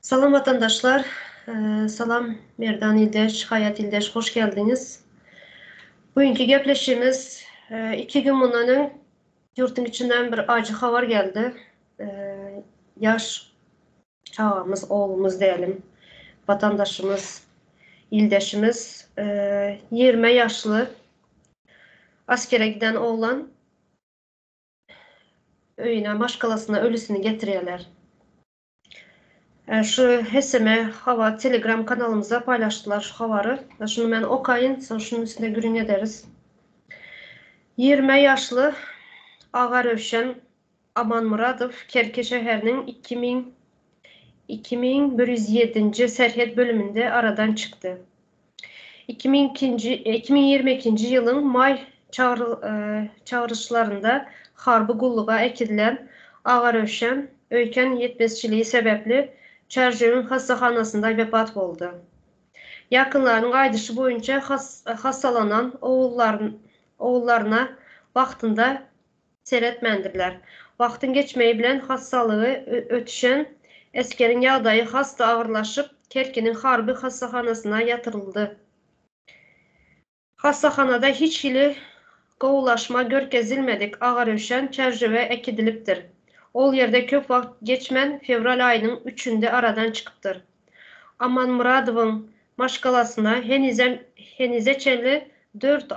Salam vatandaşlar, salam Merdan İldeş, Hayat İldeş, hoş geldiniz. Bugünkü gepleşimiz 2 gün bundan yurtun içinden bir acı haber geldi. Yaş çağımız, oğlumuz diyelim, vatandaşımız, ildeşimiz 20 yaşlı askere giden oğlan öyüne maşkalasına ölüsünü getiriyorlar. Şu heseme hava Telegram kanalımıza paylaştılar şu havarı. Şunu ben okuyayım, sonra şunun üstünde görün ederiz. 20 yaşlı Ağa Rövşen Amanmuradov Kerke şəhərinin 2107. Sərhəd bölümünde aradan çıktı. 2022 yılın may çağrışlarında harbi qulluğa ekililen Ağa Rövşen öyken yetmezçiliği sebepli Çerjev'in hastahanasında vefat oldu. Yakınlarının aydışı boyunca hastalanan oğullarına vaxtında seyretmendirler. Vaxtın geçmeyi bilen hastalığı ötüşen eskerin yağdayı hasta ağırlaşıp Kerke'nin harbi hastahanasına yatırıldı. Hastahanada hiç ili qovulaşma görkezilmedik Ağa Rövşen Çerjeve ekidiliptir. Ol yerde köp vaxt geçmen fevral ayının 3'ünde aradan çıkıptır. Amanmuradov'un maşkalasına Henizeçeli 4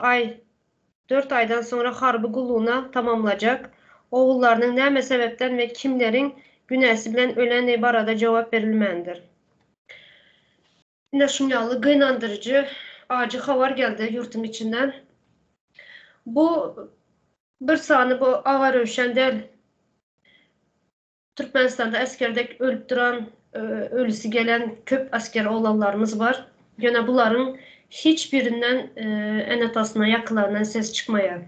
aydan sonra harbi qulluğuna tamamlayacak. Oğullarının näme sebepten ve kimlerin günäsi bilen ölen barada cevap verilmendir. Yine şunyalı gıynandırıcı acı haber geldi yurtun içinden. Bu bir sani bu Ağa Rövşen'de Türkmenistan'da askerdek ölüp duran, ölüsü gelen köp asker oğlanlarımız var. Yine bunların hiçbirinden enetasına, yakılarından ses çıkmaya.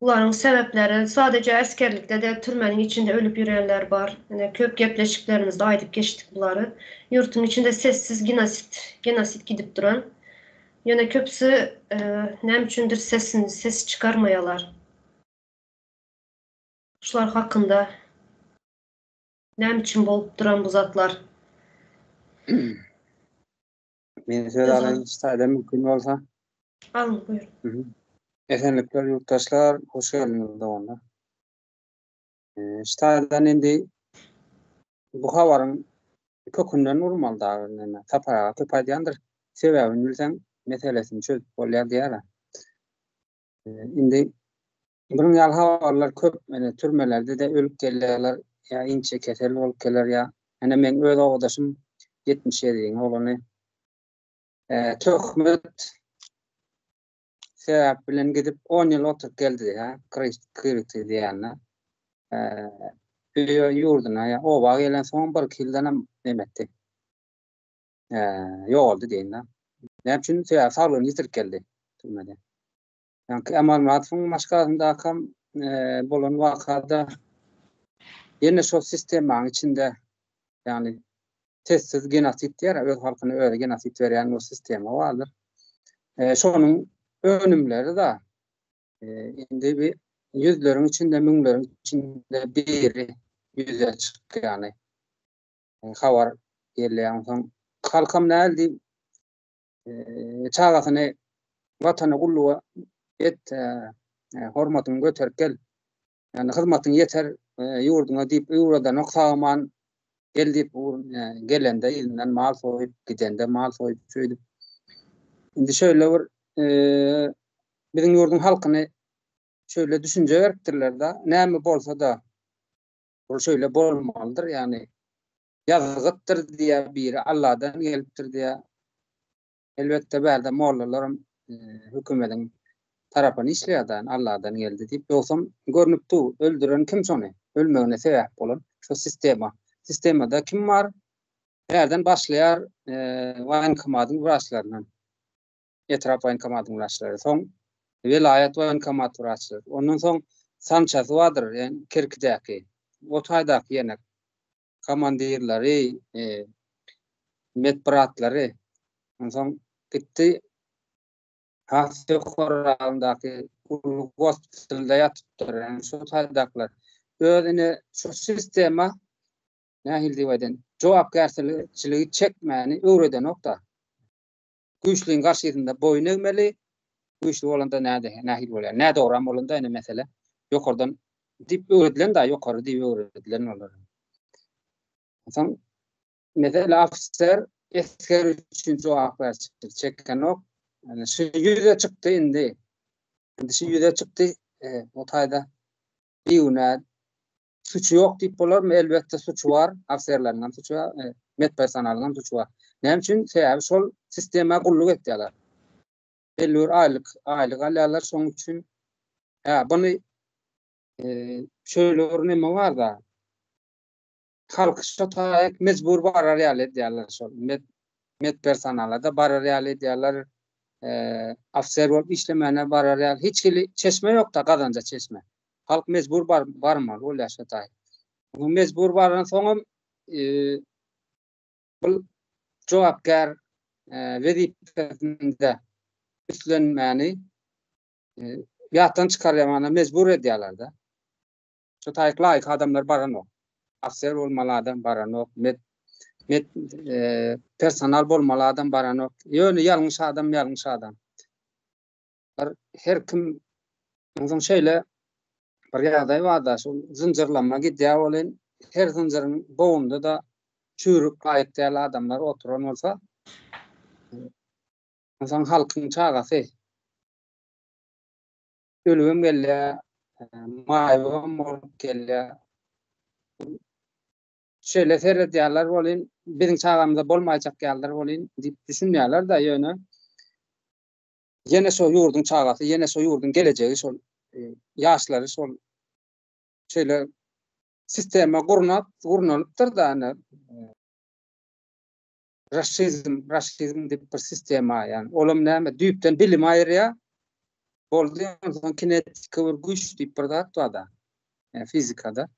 Bunların sebepleri sadece askerlikte de türmenin içinde ölüp yürüyenler var. Yani köp gepleşiklerimizde aydıp geçtik bunları. Yurtun içinde sessiz genosit gidip duran. Yine köpsü nem üçündür ses çıkarmayalar. Şular hakkında nem için bolup duran bu zatlar. Men söz alayım istedim mümkün olsa. Alın buyurun. Esenlikler yurttaşlar, hoş geldiniz da onda. İştadan endi bu havarın kökünden urmal da tapara köpaydandır. Sebebini bilsen meselesini çözüp bolýar diýär. Indi bunun ýaly havarlar köp türmelerde de ölüp gelýärler, ya inçe kesel bolup geler ya. Hani men öz ogdaşym 77 olany töhmet sebäp bilen gidip 10 ýyl oturup geldi ya. Kyrykty diýenler. Yurduna ya oba gelen soň bir kildanam demetdi. Ýoldy diýenler. Näme üçin saglygyny ýitirip geldi türmede. Yani Amanmuradowyň maşgalasynda kam bolan wakada ýene şol sistemaň içinde yani testsiz genosit diýer, öz halkyna öyle genosit berýän o sistema bardyr. Şonuň önümleri da indi bir yüzlerin içinde, müňlerin içinde biri yüze çık yani. Havar gelýän soň halkam näildi çağasyny watana gulluğa et hormatyny göterip gel. Yani hyzmatyň yeter ýurduna diýip ýurada noksaman gelip gelende ilinden mal soýup gidende mal soýup şöýdip. Indi şöyle bir bizim ýurdun halkyny şöyle düşünje beripdirler da näme bolsa da bu şöyle bolmalydyr yani yazgypdyr diýe biri Allahdan gelipdir diýe. Elbette bärde mollalaryň hökümetiň tarapyny işleýärdi, Allahdan geldi diýip. Ýoksam görnüpdi, öldüren kim şonu? Ölmegine sebäp bolan şu sistema. Sistemada kim var? Nereden başlaýar? Waýnkamatyň wraçlaryndan. Etrap waýnkamatyň wraçlary. Soň vilayet waýnkamaty wraçlary. Ondan soň sançasy bardyr, ýani Kerkidäki. O taýdaky ýene komandirleri, medbratlary. Ondan soň gitdi hasta koralyndaky gospitalda ýatypdyr. Şu taýdaklar. Özüne şu sistema nähil diýeden jogapkärçiligi çekmäni öwreden nokta. Güýçliň garşysynda boyun egmeli, güýçli bolanda nähil bolýar. Näde oram bolanda ene mesele ýokardan dip öwredilen da ýokary dip öwredilen bolar. Soň mesela afser esker üçin jogapkärçilik çekken ok. Yani şu ýüze çykdy indi. Indi şu ýüze çykdy. O taýda biýüne suçu yok diýip bolarmy? Elbetde suçu var. Afserleriň suçu var. Met personalyň suçu var. Näme üçin? Sebäbi şol sistema gulluk etdiler. Belli aylyk alýarlar şoň üçin. Buny şöyle neme var da halk şotaýak mejbur barar ýaly diýerler şol. Met personalada barar ýaly diýerler. Afser bolup işlemene barar ýaly. Hiç kili çeşme yok da gazanca çeşme. Halk mecbur barmar ol ýaşatay. Bu mecbur baran soňam bu jogapkär wezipesinde üstlenmäni ýatdan çykarýamana mecbur edýärler da. Şu taýyk laýyk adamlar baranok. Afser bolmaly adam baranok. Met personal bolmaly adam baranok. Ýöne ýalňyş adam. Her kim soň şeýle bir ýagdaý barda şol zynjyrlama gidýär bolan her zynjyryň bowunda da çürük gaýtdaýly adamlar oturan bolsa soň halkyň çagasy ölüm gelýär, maýwam bolup gelýär. Şeýle seredýärler bolan biziň çagamyzda bolmaýjak ýalylar bolan diýip düşünýärler da ýöne ýene şol ýurdun çagasy, ýene şol ýurdun gelejegi şol ýaşlary şol şeýle sistema gurnalypdyr da ana raşizm diýip bir sistema ýani olam näme düýpden bilim aýrýar boldy soň kinetika bir güýç diýip bir zat bar da fizikada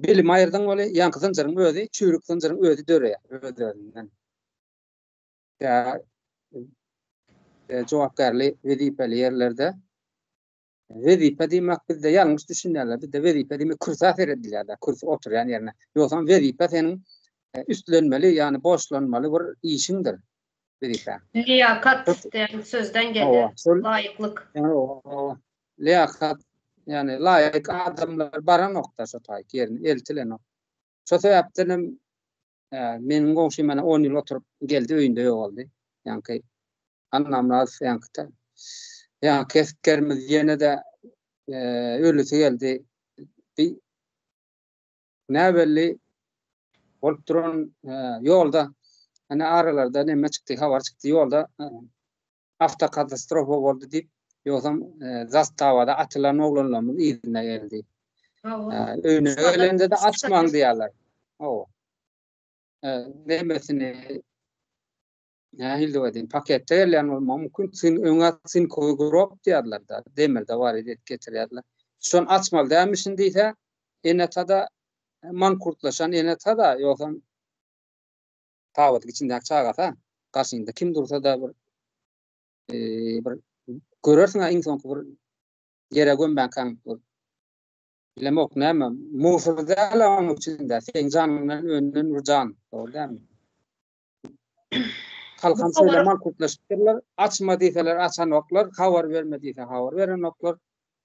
bilim aýrdan boly ýanky zynjyryň özi çürük zynjyryň özi döreýär ýa jogapkärlik wezipeli ýerlerde wezipe diýmek bizde ýalňyş düşünýärler. Bizde wezipe diýmek kursa seredilýär da, kurs oturýan ýerine. Ýoksa wezipe seniň üstlenmeli, ýani boşlanmaly bir işiňdir. Wezipe. Liyakat diýen sözden gelir. Laýyklyk. Liyakat ýani laýyk adamlar baran nokta şu taýyk ýerini eltilen ok. Şo sebäpden meniň goňşym mana 10 ýyl oturup geldi öýünde ýok boldy. Ýani annamlar ýa keskermiz ýene de ölüsi geldi. Näbelli bolup duran ýolda hani aralarda neme çykdy, habar çykdy ýolda avtokatastrofa boldy diýip ýogsam zastavada atylan oglanlarymyz ýerine geldi. Öýüne gelende de açmaň diýerler. Nemesini nähildi wedin paketde gelýän bolmagy mümkin. Sen öňe sen koýgurak diýerler da. Demelde bar edip getirýärler. Şon açmaly dämişin diýse, enetada mankurtlaşan enetada ýogsam tabat içinde çagata karşında kim dursa da bir görersin insan bir yere gömben kan bilemok näme mufrda alan içinde sen canından önden rujan doğru halkam şöyle mankurtlaştırlar açma diýseler açan oklar habar vermediyse habar veren oklar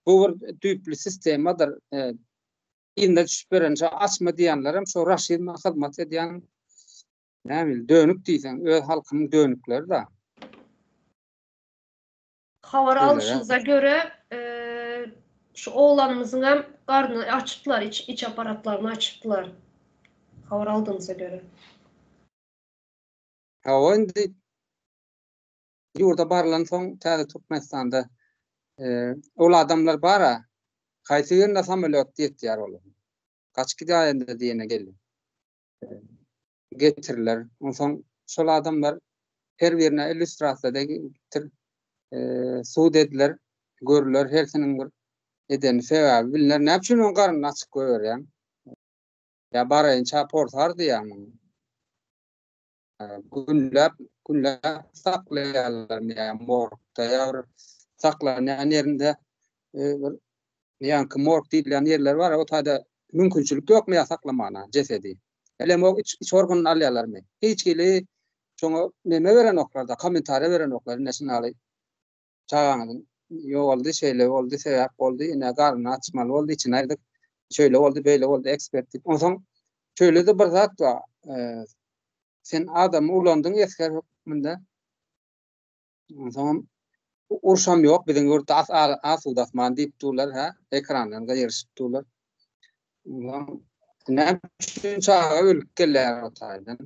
bu bir tüplü sistemadır inde düşüperençe açma diýenlerim şu raşidme hyzmat edýän näme dönük diýsen öz halkynyň dönükleri da. Habar alışınıza göre şu oğlanımızın hem karnını açıptılar, iç aparatlarını açıptılar. Haber aldığınıza göre. Indi ýurda barlan soň täze Türkmenistanda ol adamlar bara haýsy ýerinde samolyot ýetýär bolar. Kaç gidaýende diýene geldi. Getirirler. Ondan şol adamlar her birine illüstrasiýada suud ediler, görürler, her seniň bir edeni sebäbi bilinler. Näme üçin on garny açyk görýän? Ya barayınça portar diýär. Günläp saklaýarlar, ýa morgda ýa saklanan ýerinde ýanky morg diýilen ýerler bar, o taýda mümkinçilik ýokmy ýa saklamana jesedi. Elem o iç organını alýarlar mı? Hiç gili şoňa neme beren oklarda, komentary beren oklar nesin aly. Çağanın yo oldu, şeýle oldu, sebäp oldu, ine garny açmaly oldu, içine aýdyk. Şöyle oldu, böyle oldu, ekspert. Ondan şöyle de bir zat var. Sen adamı ulandyň esker hukmunda. Ondan urşam yok, biziň ýurtda asyldatman diýip durlar ha, ekrandan gaýryşyp durlar. Näçe çağa ölüp gelýär otaýdan.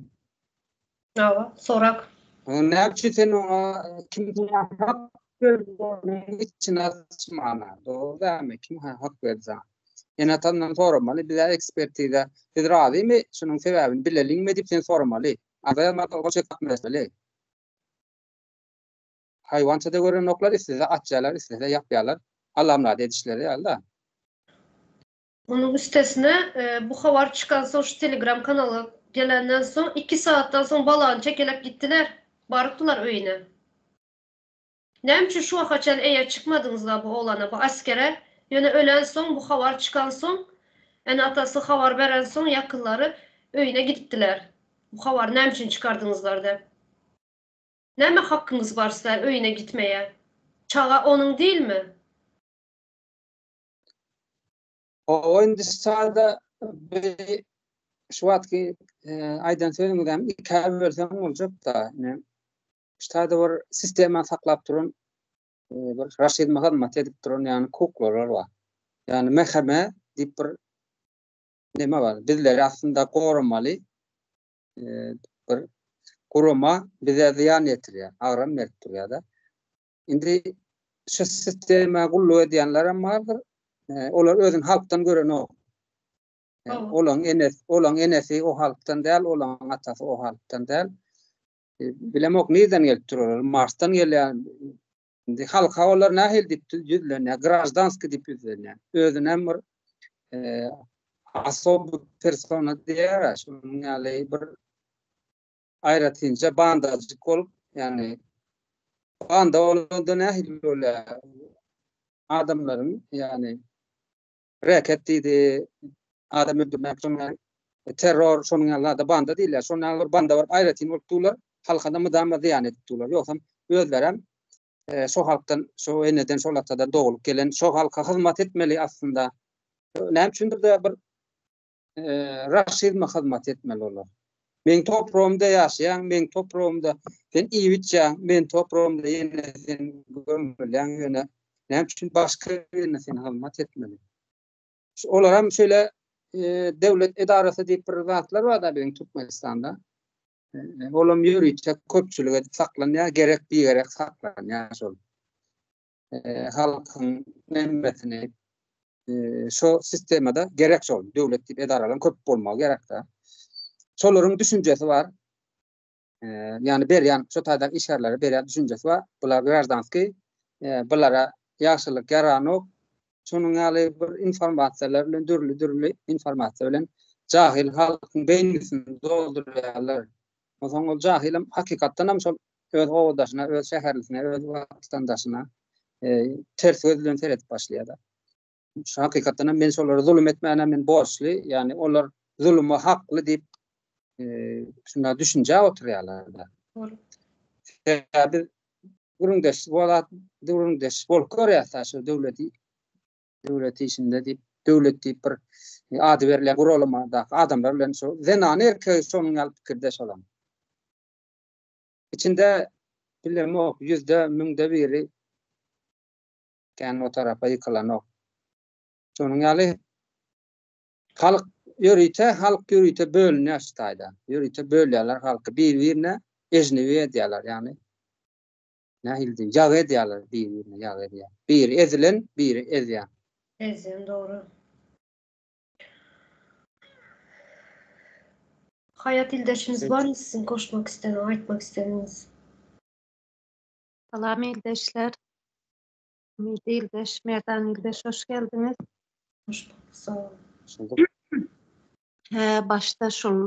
Ava, sorak. Näçe sen oňa kimden hak berdiň içine açmana. Dogry kim hak berdi? Ene tandan sormaly, bize ekspertize biz razymy, şunun sebäbini bileliňmi diýip sen sormaly. Adama goşa etmeseli. Hayvançada gören oklar istese atjalar, istese yapýarlar. Alamlar edişleri ýa-da. Onun üstesine bu habar çıkan son şu Telegram kanalı gelenden son 2 saatten son balağını çekelek gittiler. Barıktılar öyüne. Nemçi şu akaçan eğer çıkmadınızlar bu oğlana, bu askere, yöne ölen son bu haber çıkan son, en atası haber veren son yakınları öyüne gittiler. Bu haber nemçin çıkardınızlar da. Neme hakkınız var sizler öyüne gitmeye? Çağa onun değil mi? O indi sada şu wagtky aýdan söýlemegem iki versiýa boljak da. Ştada bir sistema saklap duran bir raşid mahymat edip duran ýani kuklar bar. Yani meheme diýip bir neme bar. Bizler aslında gorumaly bir goruma bize ziýan ýetirýär, agram berip da. Indi şu sistema gullu edýänler bardyr. Olar özün halktan gören o. Olan enesi o halktan değil, olan atası o halktan değil. Bilemok neden gelip dururlar? Mars'tan gelen. Halka olar nahil dip yüzlerine, grajdanski dip yüzlerine. Özünem bir asob persona diýer, şunun ýaly bir aýratynça bandajyk olup, yani banda olanda nahil olar adamların, yani reket diýdi, adam öldürmek, terör, şonun ýallarda banda diýiller. Şonun ýallarda banda bar, aýratyn bolup durlar, halkada mydama ziýan edip durlar. Ýoksa özlerem şo halktan, şo eneden, şo latada dogulup gelen, şo halka hyzmat etmeli aslında. Näme üçindir de bir raşyzma hyzmat etmeli olar. Men toprağımda ýaşaýan, men toprağımda sen iýitjäň, men toprağımda ýene sen gömülen ýöne. Näme üçin başka ýöne sen hyzmat etmeli. Olar hem şöyle devlet edarası diýip bir zatlar bar da benim Türkmenistanda. Olam ýürüýçe köpçülüge saklanýar, gerek bir gerek saklanýar şol. Halkyň memletini şo sistemada gerek şol. Devlet diýip edaralar köp bolmaly gerek da. Şolaryň düşünjesi bar. Yani berýän şo taýda işgärleri berýän düşünjesi bar. Bular grajdanski, bulara ýaşylyk yaranok. Şonun ýaly bir informasiýalar bilen dürli informasiýa bilen jahil halkyň beýnisini doldurýarlar. Oňa ol jahilim hakykatdan hem şol öz gowdaşyna, öz şäherlisine, öz watandaşyna ters göz bilen seretip başlaýar. Şu hakykatdan men şolary zulüm etmäne men borçly, yani olar zulüme hakly diýip şuna düşünje oturýarlar da. Biz gurundaş bolat, durundaş bol görýärsa şu devleti içinde diýip, devlet diýip bir ady berilen gurulmada adamlar bilen şo zenany erkek şonuň alyp pikirdeş bolan. İçinde bilemok 100-1000 biri kan o tarafa ýykylanok. Şonuň ýaly halk ýürüýte bölünýär ştaýda. Ýürüýte bölýärler halky bir-birine ejnebi edýärler, ýani nähildi ýag edýärler bir-birine ýag edýär. Biri ezilen, biri ezýän. Ezyen doğru. Hayat ildeşiniz var mı sizin koşmak istediğiniz, aitmak istediğiniz? Salam ildeşler. Ümidi ildeş, Merdan ildeş, hoş geldiniz. Hoş bulduk, sağ olun. Başta şul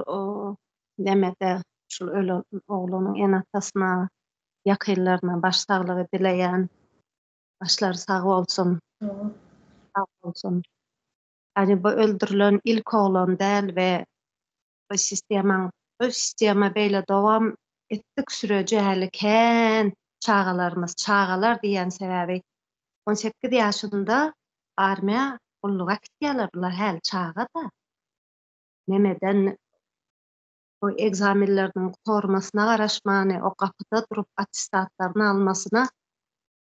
demede şul ölen oğlunun en atasına, yakınlarına başsağlığı dileyen, başları sağ olsun. Tamam. Sağ olsun. Yani bu öldürülen ilk oğlan değil ve bu sistema beýle dowam etdik sürece hali kän çağalarymız, çağalar diýen sebäbi 18 ýaşynda armiýa gulluga gitýärler, bular häli çaga da. Nemeden o egzaminlerinin sormasyna garaşmany, o gapyda durup attestatlaryny almasyna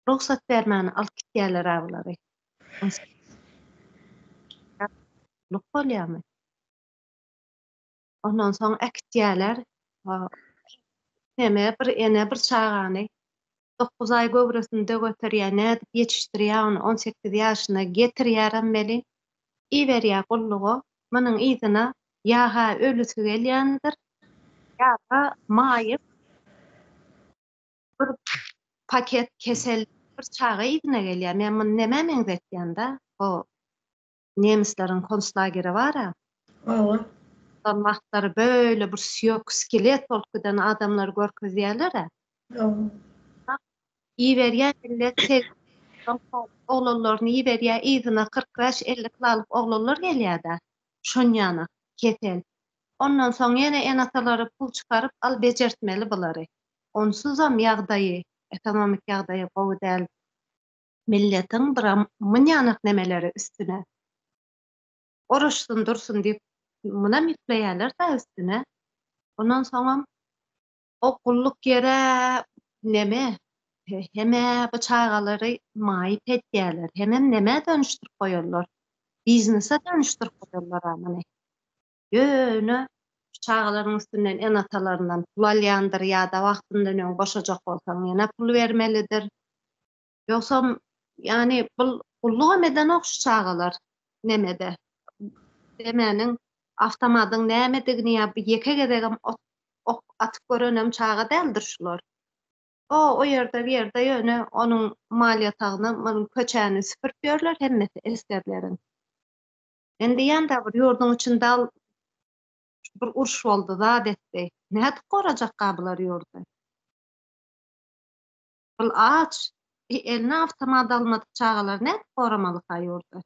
ruhsat bermäni alyp gitýärler aglary. Luk bolýarmy? Ondan soň äkitýärler, ene bir çagany 9 ay göwresinde göterýär, nädip ýetişdirýär, onu 18 ýaşyna getirýärem beli. Iberýär gullugy, munyň izyna ýa-ha ölüsi gelýändir, ýa-da maýyp bir paket kesel bir çaga izyna gelýär. Men muny näme meňzetýän-da? O nemisleriň konslageri bar-a. Owa. Wagtlary böyle bir süýek, skelet bolup giden adamlar görkezýärler-a. Owa. Iberýär millet oglanlaryny iberýär, izyna 40-50 kilalyk oglanlar gelýär-de. Şonýana ketel. Ondan soň ýene enatalary pul çykaryp al bejertmeli bulary. Onsuzam ýagdaýy, ekonomik ýagdaýy gowy däl. Milletiň bir mınýanak nemeleri üstüne. Oruçdun dursun diýip muna mükleýärler-de üstüne. Ondan soňam o gulluk ýere neme? Heme bu çağaları maýyp etýärler. Hemem neme dönüşdirip goýarlar? Biznese dönüşdirip goýarlar amany. Ýöne çağalaryň üstünden enatalaryndan pul alýandyr ýa-da wagtyndan öň boşajak bolsaň ýene pul bermelidir. Ýoksam ýani bu gulluk emeden okşy çağalar nemede? Demeniň awtomatyň nämedigini ýa ýeke gedegem ok atyp görenem çaga däldir şular. O ýerde bir ýerde ýöne onuň maliýatagyny, munyň köçäni süpürip ýörler hemmeti eskerlerin. Endi ýanda bir ýurdun içinde bir uruş boldy zat etdi. Näde gorajak bular ýurdu? Bul aç, eline awtomat almadyk çağalar näde goramalyk ýurdu?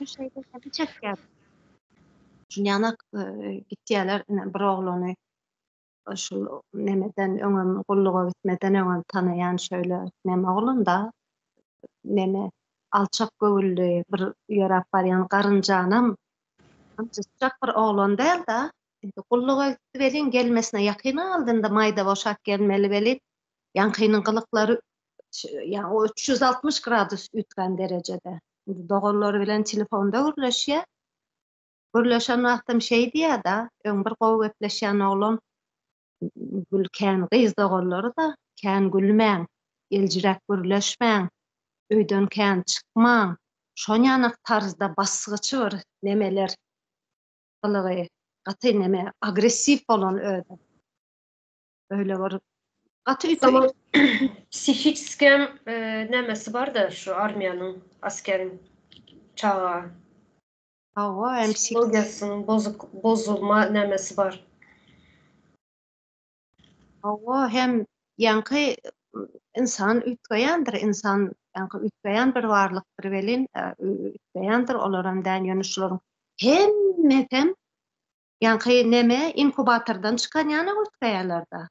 Bu şeýde näme çekýär? Şunýana gitýärler, bir oglany şu nemeden öňem gulluga gitmeden öňem tanaýan şöyle neme oglanda neme alçak göwüllü bir ýörap barýan garynjanam amjak bir oglan däl da endi gulluga gitdi belin gelmesine ýakyny aldynda maýda boşak gelmeli beli ýankynyň gylyklary ýa 360 gradus ütgen derejede. Dogorlary bilen telefonda gürleşýär. Gürleşen wagtym şeý diýär da öň bir gowy gepleşýän oglan gülkän gyz dogorlary da kän gülmäň, eljirek gürleşmäň, öýden kän çykmaň. Şonýanak tarzda basgyçy bir nemeler gylygy, gaty neme, agressiv bolan öýde. Öyle bir gaty Tamam. Psihik skem nemesi var da şu armiyanın, askerin çağa. Hawa hem Psikolojisinin bozulma nemesi var. Hawa hem ýanky insan ütgeýändir, insan ýanky ütgeýän bir barlykdyr welin, ütgeýändir olaram dän ýönüşlerin. Hemme ýanky neme inkubatordan çykan ýany ütgeýärler-de.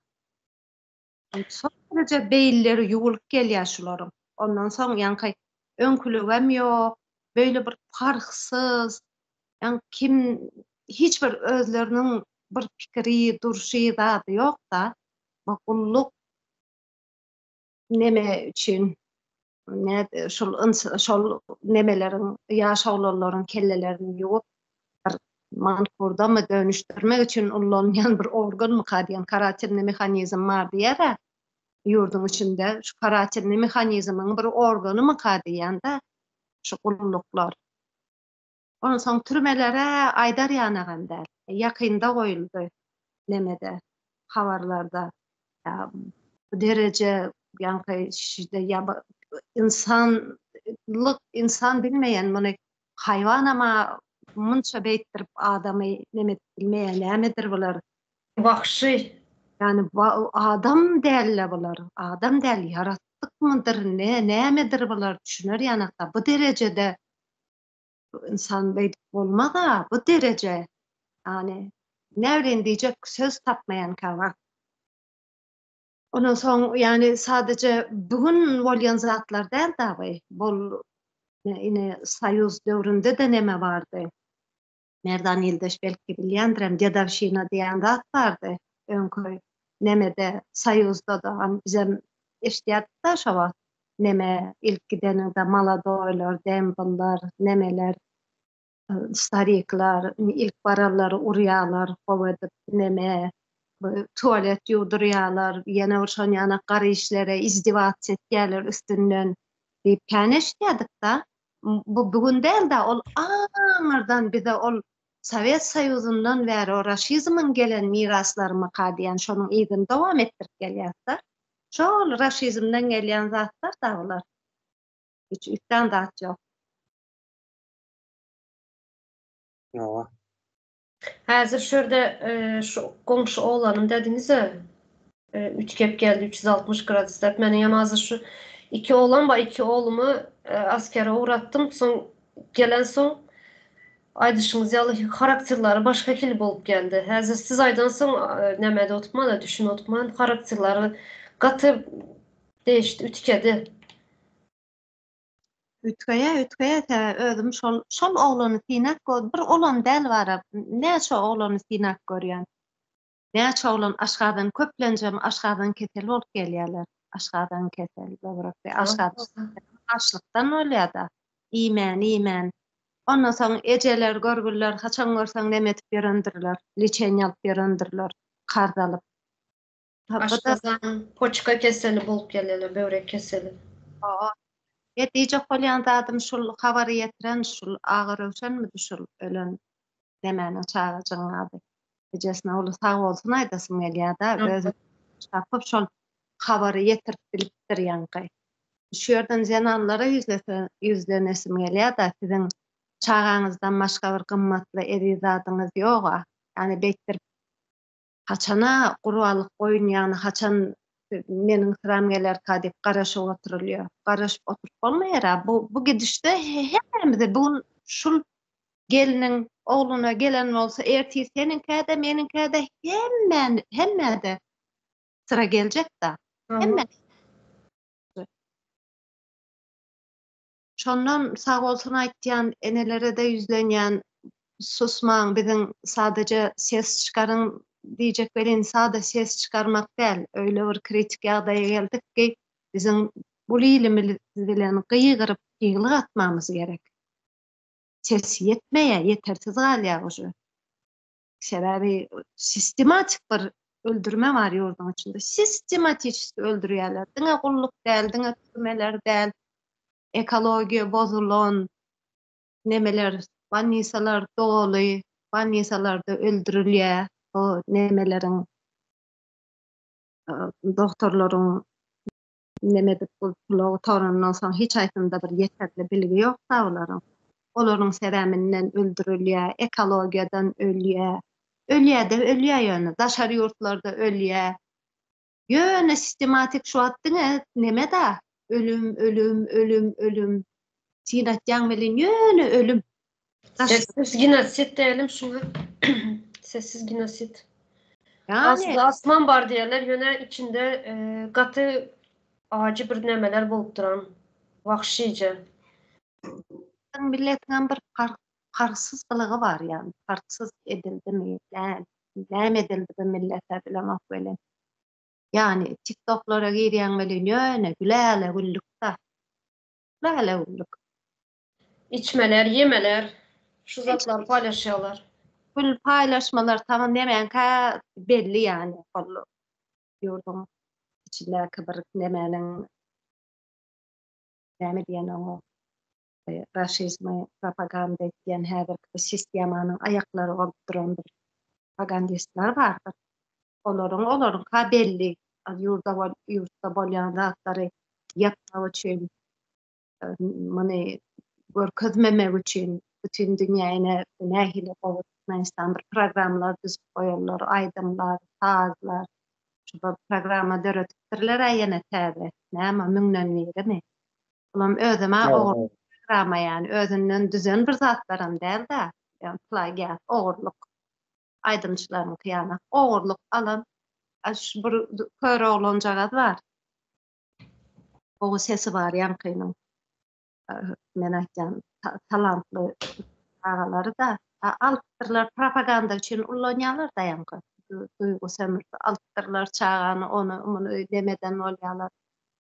Çok derece beýilleri ýuwulyp gelýär şularyň. Ondan soň ýanky öňkülügem ýok, böyle bir farksız, ýani kim hiç bir özleriniň bir pikiri, durşy zady ýok da, gulluk neme üçin näde şol nemelerin ýaşaglaryň kellelerini ýuwup bir mankurda mı dönüşdirmek üçin ullanýan bir organ mı diýen karakterli mehanizm bar diýär. Ýurdun içinde şu karakterli mehanizmyň bir organy mı diýende şu gulluklar. Ondan soň türmelere aýdar ýanagan däl. Ýakynda goýuldy nemede, habarlarda. Bu derece ýanky şide insan bilmeýän muny haýwan ama munça beýtdirip adamy neme bilmeýän nämedir bular? Vahşy. Yani adam däl bular. Adam däl yaratdyk mıdır? Nämedir bular? Düşünür ýanakda. Bu derecede insan beýdik bolmada bu derece yani näwren diýjek söz tapmayan kaba. Ondan soň yani sadece bugün bolýan zatlar däl daby. Bol ine Soýuz döwründe de neme bardy. Merdan Ýyldaş belki bilýändirem, Dedawşyna diýen zat bardy. Öňkü nemede Soýuzda da bizem eşdiýärdik da şo wagt. Neme ilk gideninde Maladoýlar, Dembellar, nemeler, stariklar, ilk baralary urýarlar, how edip neme, tualet ýurdurýarlar, ýene şoň ýana gary işlere izdiwaç etýärler üstünden diýip kän eşdiýärdik da. Bu bugün däl da ol aňyrdan bize ol Sowet Soýuzundan bäri o raşizmyň gelen miraslaryny kadýan şonuň ýygyn dowam etdirip gelýärler. Şol raşizmden gelýän zatlar da bolar. Hiç üstten zat ýok. Ýa. Häzir şerde şu goňşy oğlanım dediniz-e, 3 kep geldi 360 gradus dep. Meni ýa hazır şu 2 oğlan ba 2 oğlumy askere uğrattım. Soň gelen soň aýdyşyňyz ýaly karakterleri başka kili bolup geldi. Häzir siz aýdan soň nämede otupman, düşün otupman karakterleri gaty değişdi, ütkedi. Ütkeýe özüm şol oglany synak bir olan däl bar. Näçe oglany synak görýän. Näçe oglan aşgadan köplenjem aşgadan ketel bolup gelýärler. Aşgadan ketel, böwrekde aşgadan açlykdan ölýär. Imen. Ondan soň ejeler görgüller, haçan görseň neme etip berendirler, liçeni alyp berendirler, kardalyp. Aşgazan, poçka keseli bolup gelýärler, böwrek keseli. Diýjek bolýan zadym şol habary ýetiren şol agyr öwşenmidi şol ölen demeni çağıjyň ady. Ejesine ol sag bolsun aýdasym gelýär-de özü tapyp şol habary ýetirip bilipdir ýanky. Şu ýerden jananlara ýüzlenesim gelýär-de siziň çağaňyzdan başga bir gymmatly erizadyňyz ýok. Yani beýtir haçana gurbalyk goýunýany haçan meniň sıram geler kadip garaşyp oturulýar. Garaşyp oturup bolmaýar. Bu gidişde hemmemize bu şul geliniň ogluna gelen bolsa erti senin käde meniň käde hemmede sıra geljek da. Hemme. Şondan sag bolsun aýtýan enelere de ýüzlenýän susmaň biziň sadece ses çykaryň diýjek bilen sada ses çykarmak däl, öyle bir kritik ýagdaýa geldik ki biziň bu ilimiz bilen gyýgyryp ýygylyk atmamyz gerek. Ses yetmeýär, yetersiz galýar uşu. Sebebi sistematik bir öldürme var ýurdun içinde. Sistematik öldürýärler. Diňe gulluk däl, diňe türmeler däl, ekologiýa bozulan nemeler, bannisalar doly, bannisalarda öldürilýär. O nemelerin doktorlaryň nemede bulup torundan soň hiç aýtymda bir yeterli bilgi ýok da olaryň. Olaryň sebäbinden öldürilýär, ekologiýadan ölýär. Ölýär ýöne, daşary ýurtlarda ölýär. Ýöne sistematik şu atdyň nemede ölüm. Sinatjan bilen ýöne ölüm. Sessiz genosit diyelim şuna. Sessiz genosit. Yani Aslında asman bar diýerler, ýöne içinde gaty acı bir nemeler bolup duran, wahşyce. milletiň bir karksız bylygy var yani. Karksız edildimi, näme edildi bu millete bilemek bilen. Yani TikTok'lara girýän bilen ýöne güllük. İçmeler, yemeler, şu zatlar paylaşıyorlar. Kul paylaşmalar tamam näme belli yani. Bollu ýurdun içindäki bir nemeniň näme diýen o raşizmi propaganda etýän her bir sistemanyň aýaklary bolup duran bir propagandistler bardyr. Olaryň belli ýurtda bolýan zatlary ýapmak üçin many görkezmemek üçin bütün dünýäne nähili gowutmaýstan bir programlar düzüp goýarlar, aýdymlar, sazlar. Şu programa döretipdirler ýene täze. Näme müňden berimi? Olam özüme ikrama yani özünden düzen bir zatlaram däl de. Yani plagiat, ogurluk. Aydınçylaryň kıyana. Ogurluk alan bir köre olanjagad var. O sesi var ýankynyň. Men aýtjan talantly ağaları da alıptırlar propaganda için ullanýarlar da ýanky. Duygu sömürdi. Alıptırlar çağany onu demeden bolýarlar.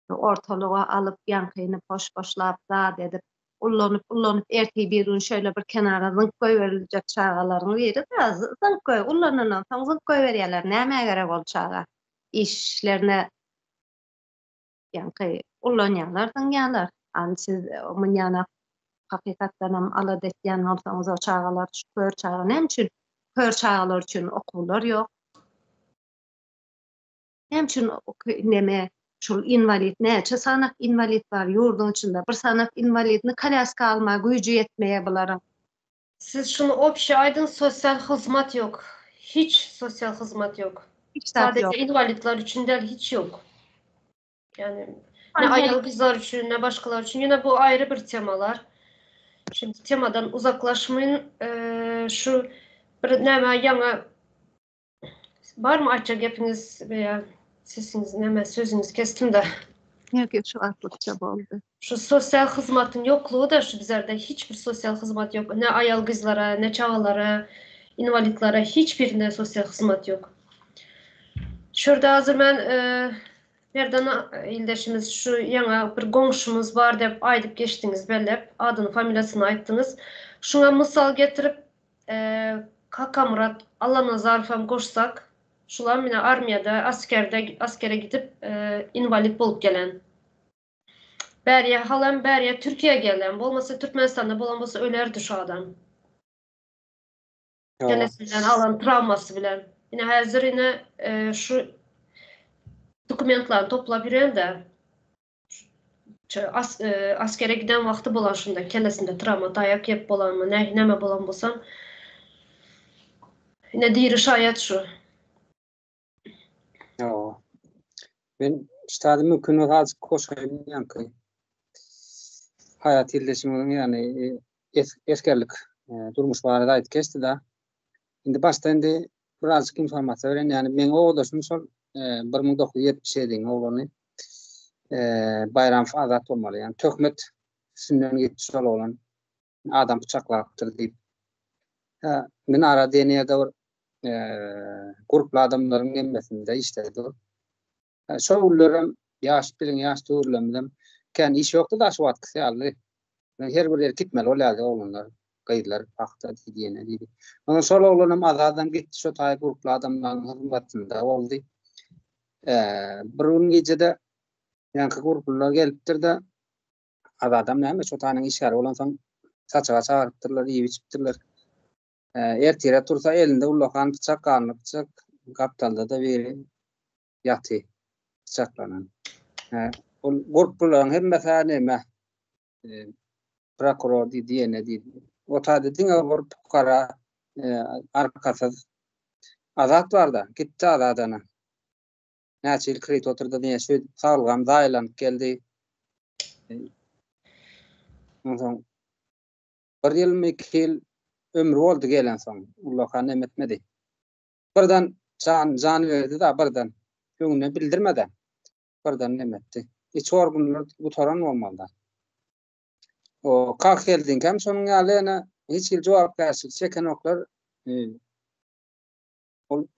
Ortalığa alıp ýankyny poş-poşlap zat edip ullanıp erteği bir gün şöyle bir kenara zınk koyverilecek çağalaryň biri de zınk koy ullananan soň zınk koyberýärler. Näme gerek ol çağa? İşlerine ýanky ullanýarlar dünýäler. Siz munýana hakykatdanam alad etýän bolsaňyz o çağalar şu kör çağa näme üçin? Kör çağalar üçin okullar ýok. Näme üçin neme şol invalid näçe sanak invalid bar ýurduň içinde bir sanak invalidni kalaska alma güýji ýetmeýe bularym. Siz şunu opşa aydın sosyal hizmet yok. Hiç sosyal hizmet yok. Hiç zat Sadece yok. invalidler için de hiç yok. Yani ne ayalı kızlar için ne başkalar için yine bu ayrı bir temalar. Şimdi temadan uzaklaşmayın. Şu bir neme yana var mı açacak hepiniz veya sesiniz neme sözünüz kestim de. Nerede şu atlıkça boldu. Şu sosyal hizmetin yokluğu da şu bizlerde hiçbir sosyal hizmet yok. Ne ayal kızlara, ne çağalara, invalitlere hiçbirinde sosyal hizmet yok. Şurada hazır ben nereden ildeşimiz şu yana bir komşumuz var deyip aydıp geçtiniz bellep adını familyasını ayttınız. Şuna misal getirip Kaka Murat Allah nazarfam koşsak şular mine armiyada askere gidip invalid bolup gelen. Bäriye halam bäriye Türkiýe gelen. Bolmasa Türkmenistanda bolan bolsa ölerdi şu adam. Gelesinden alan travması bilen. Yine hazır yine şu dokumentlarını toplap ýüren de askere giden wagty bolan şunda kelesinde travma dayak yep bolanmy näme bolan bolsam yine diri şayet şu. Ben işte mümkün az koşayım yankı. Hayat ildeşimiň yani eskerlik durmuş barada aýt geçdi da. Indi başda indi birazcık informasiýa beren yani men oğdaşym şol 1977-de oğlany Bayram Azat bolmaly. Yani töhmet üstünden geçmiş olan adam bıçaklapdyr diýip. Men ara denýärde gruply adamlaryň emmesinde işledi. Şoullarym ýaş bilen ýaş döwürlemden kän iş ýokdy da şu wagtky ýaly. Her bir ýere gitmeli bolýardy oğlanlar, gaýdylar pakta diýene. Ondan sonra oğlanım azadan gitdi şu taýy gruply adamlaryň hyzmatynda boldy. Bir gün gecede ýanky gruplar gelipdir de adam näme şu taýyň işgäri bolan soň saçaga çağırıpdyrlar, ýep içipdirler. Ertire tursa elinde ullakan bıçak karnı bıçak kaptalda da biri yatı bıçaklanan. Grupların hem mesela prokuror diýene diýdi. O taýda diňe bir pukara arkasız azat var da gitti azadana. Näçe ýyl kredit oturdy diýe şu sağlygam daýlanyp geldi. Ondan bir ýyl 2 ýyl ömrü oldu gelen soň. Allah kan etmedi. Birden can verdi da birden göňüne bildirmeden birden nemetdi. Hiç orgunlar bu toran olmalı. O kalk geldin hem sonuň ýalyna hiç jogap berýär. Çeken oklar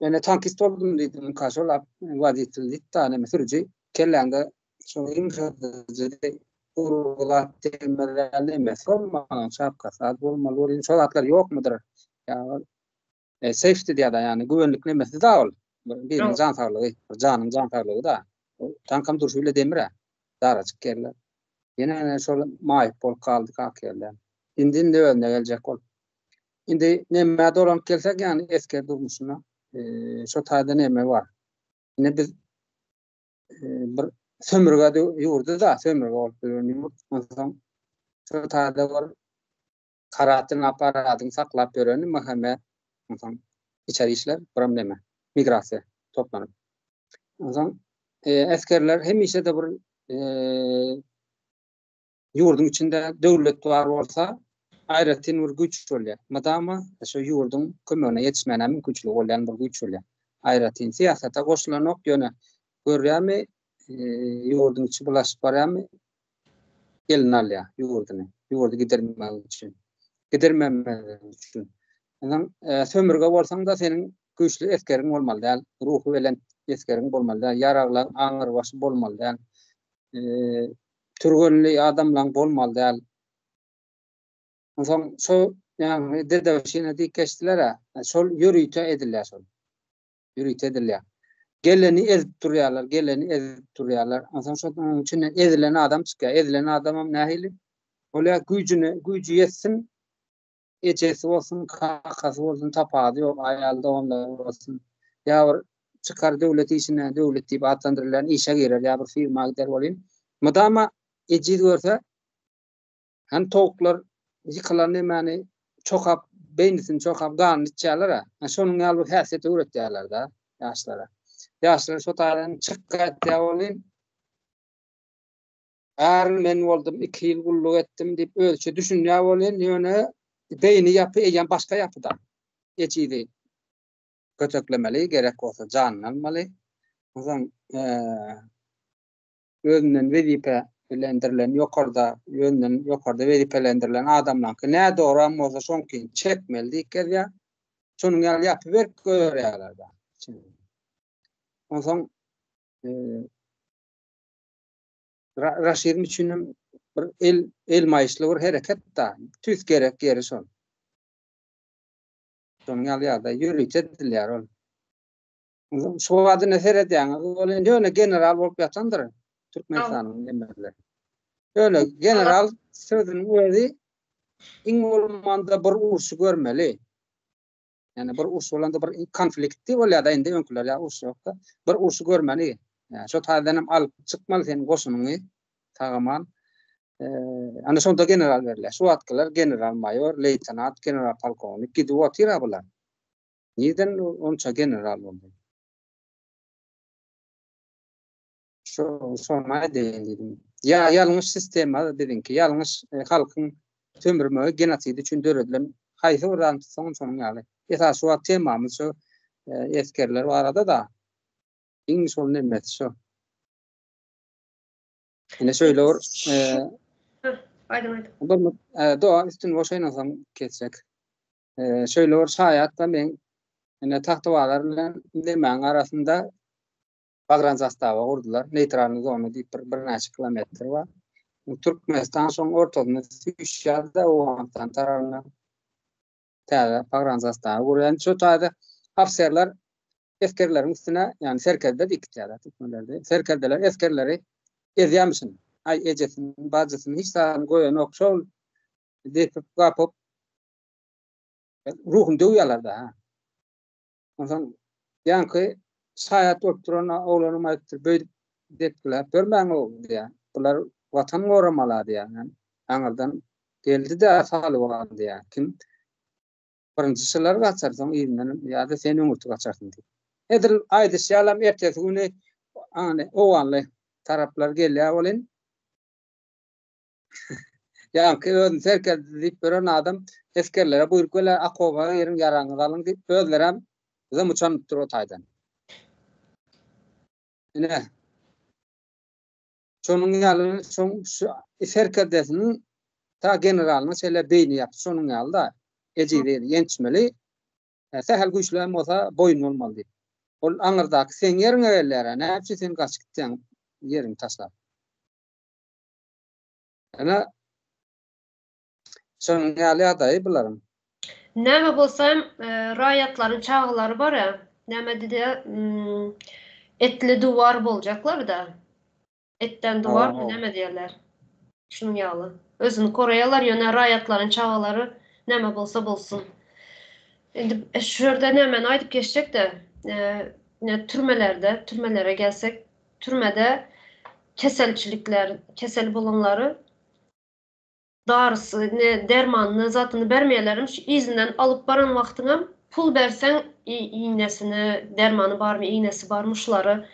ene tankist oldum diýdim kaşolap waditildik da neme sürüji kelläňde şo imşadyjy urgulat temellerle emes olmadan şapkası bolmaly. Şol atlar ýokmudyr? Ya safety diýär yani güvenlik nemesi da ol. Bir can sağlygy, janyň can sağlygy da. Tankam duruşy bile demire. Daraçyk geller. Ýene şol maýyp bolup kaldy kakýerler. Indi de önde geljek ol. Indi neme dolan kelsek yani esker durmuşuna şo taýda neme var. Ine biz bir sömürge ýurdu da sömürge bolup ýurýar. Ondan şu taýda var karatyn aparatyny saklap ýören mahkeme ondan içeri işler biram neme migrasiýa toplanıp. Ondan eskerler hemişe de bir yurdun içinde devlet var olsa ayrıtin bir güç bolýar. Madama şu yurdun kömegine yetişmene mümkinçiligi bolan bir güç bolýar. Ayrıtin siyasata goşulanok ýöne görýärmi, yurdun içi bulaşyp barýarmy? Gelin alýar yurduny. Yurdu gidermek üçin. Gidermemek üçin. Anam sömürge bolsaň da senin güýçli eskeriň bolmaly däl, ruhy bilen eskeriň bolmaly däl, ýaraglaň aňyr başy bolmaly däl. Türgünli adamlaň bolmaly däl. Ondan şu yani dede şeýle diýip geçdiler ha. Şol ýürüýte edilýär şol. Ýürüýte edilýär. Geleni ezip durýarlar, geleni ezip durýarlar. Ondan şoň içinden ezilen adam çykýar. Ezilen adamam nähili? Ola güýjü ýetsin, ejesi bolsun, kakasy bolsun, tapady ýok, aýalda onlar bolsun. Ýa bir çykar döwlet işine, döwlet diýip atlandyrylýan işe girer, ýa bir firma gider bolýan. Madama eji görse, han towuklar yıkılan nemani çokap, beynisini çokap gany içýärler ha. Şonuň ýaly bir häsiýeti öwretýärler da ýaşlara. Ýaşlar şo taýdan çykýar bolýan. Men boldum 2 ýyl gulluk etdim diýip ölçe düşünýär bolýan, ýöne beyni ýapy eýen başga ýapyda. Ejidi köteklemeli, gerek bolsa janlanmaly. Ozan özünden wezipe belendirilen ýokarda wezipelendirilen adamlaňky näde oram bolsa şonky çekmeli diýip ya. Şonuň ýaly ýapy berip görýärler da. Ondan Raşidin üçin bir el maýyşly bir hereket da, tüs gerek geri şol. Şonuň ýaly ýagdaý ýürüýte edilýär ol. Şu wagty nefer edýän, ol ýöne general bolup ýatandyr. Türkmenistanyň emerleri. Öyle general sözünün özü iň bolmanda bir urşy görmeli. Yani bir urşy bolanda bir konflikti bolýar da indi öňküler ýa urşy ýokda bir urşy görmeli. Yani şu taýdan alyp çykmaly senin goşunyňy tagaman. Ana şonda general berler. Şu wagtlar general mayor, leytenant, general polkovnik gidip otyra bular. Neden onça general boldy? Şoma dedim. Ya ýalňyş sistema dedinki, ýalňyş halkyň sömürmegi genotidi üçin döredilen haýsy oran soňuň ýaly. Esas şu temamyz şu eskerler barada da iň şol nemesi şu. Ene şöyle or Aydın. doğa üstün boşaýnasaň geçsek. Şöyle or şaýatda men ene tahtawalar bilen nemäň arasynda Bagran zastava urdular. Neytral zona diýip bir näçe kilometr var. Türkmenistan soň ortasyna düşýärde o antan tarawyna täze Bagran zastava guran şu taýda afserler eskerleriň üstüne yani serkerde dikýärler türkmenlerde. Serkerdeler eskerleri ezýärmisin. Ay ejesin, bajasyny hiç sağın goýan ok şol diýip gapyp ruhun döwýärler da. Ondan ýanky şaýat oturan oğlanım aýtdy, böyle depdiler, görmäň o diýär. Bular watan goramalar diýär. Aňardan geldi-de saly bolan diýär. Kim birinçisiler gaçar, soň ýerinden ýa-da sen öňürtü gaçarsyn diýip. Edil aýdy şalam ertesi güni any owanly taraplar gelýär bolan. Ýa-ki özüni serker diýip beren adam eskerlere buýrup gelýär, akoba ýerin ýaraňyzy alyň diýip özlerem zam uçanyp dur o taýdan. Ne? Şonuň ýaly soň şu serkerdesiniň ta generalyny şeýle beýni ýapdy. Şonuň ýalda ejide ýençmeli. Sehel güýçlem bolsa boýun bolmaly diýip. Ol aňyrdaky sen ýeriňe gelýär, näçe sen gaçyp gitdiň ýeriň taşlap. Ana şonuň ýaly adaý bularym. Näme bolsam raýatlaryň çağlary bar ya. Näme diýdi? Etli duvar boljaklar da. Etten duvar mı näme diýerler? Şunun ýaly. Özüni koraýarlar ýöne raýatlaryň çağlary näme bolsa bolsun. Endi şu ýerde näme aýdyp geçjek de türmelere gelsek, türmede kesel bolanlary darysy, dermanny, zatyny bermeýärlermiş. Izinden alyp baran wagtyňam pul bersen iğnesini, dermanı barmy, iğnesi barmy şulary